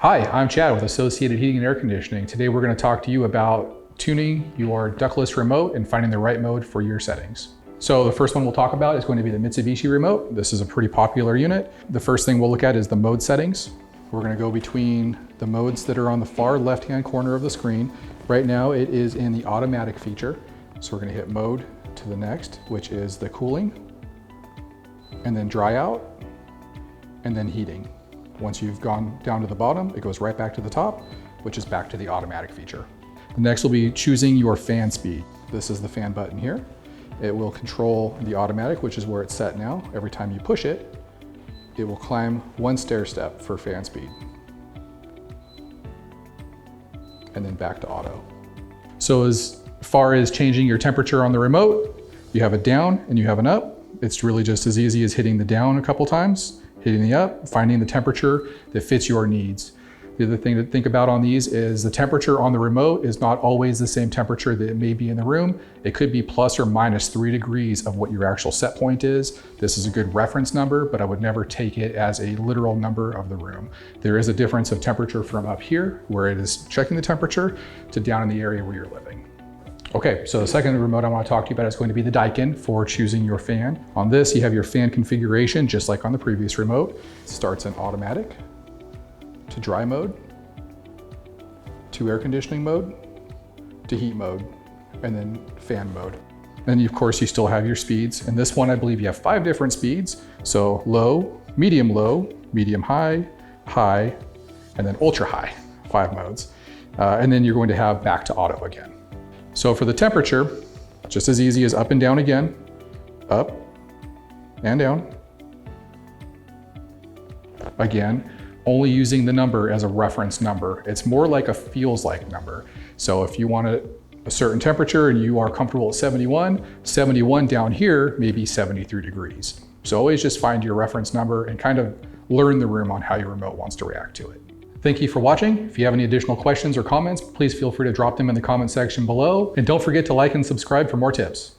Hi, I'm Chad with Associated Heating and Air Conditioning. Today we're going to talk to you about tuning your ductless remote and finding the right mode for your settings. So the first one we'll talk about is going to be the Mitsubishi remote. This is a pretty popular unit. The first thing we'll look at is the mode settings. We're going to go between the modes that are on the far left-hand corner of the screen. Right now it is in the automatic feature. So we're going to hit mode to the next, which is the cooling, and then dry out, and then heating. Once you've gone down to the bottom, it goes right back to the top, which is back to the automatic feature. The next will be choosing your fan speed. This is the fan button here. It will control the automatic, which is where it's set now. Every time you push it, it will climb one stair step for fan speed. And then back to auto. So as far as changing your temperature on the remote, you have a down and you have an up. It's really just as easy as hitting the down a couple times, hitting the up, finding the temperature that fits your needs. The other thing to think about on these is the temperature on the remote is not always the same temperature that it may be in the room. It could be plus or minus 3 degrees of what your actual set point is. This is a good reference number, but I would never take it as a literal number of the room. There is a difference of temperature from up here, where it is checking the temperature, to down in the area where you're living. Okay, so the second remote I want to talk to you about is going to be the Daikin for choosing your fan. On this, you have your fan configuration, just like on the previous remote. It starts in automatic, to dry mode, to air conditioning mode, to heat mode, and then fan mode. And of course, you still have your speeds. In this one, I believe you have 5 different speeds. So low, medium, high, high, and then ultra high, 5 modes. And then you're going to have back to auto again. So for the temperature, just as easy as up and down again, up and down. Again, only using the number as a reference number. It's more like a feels like number. So if you want a certain temperature and you are comfortable at 71 down here may be 73 degrees. So always just find your reference number and kind of learn the room on how your remote wants to react to it. Thank you for watching. If you have any additional questions or comments, please feel free to drop them in the comment section below. And don't forget to like and subscribe for more tips.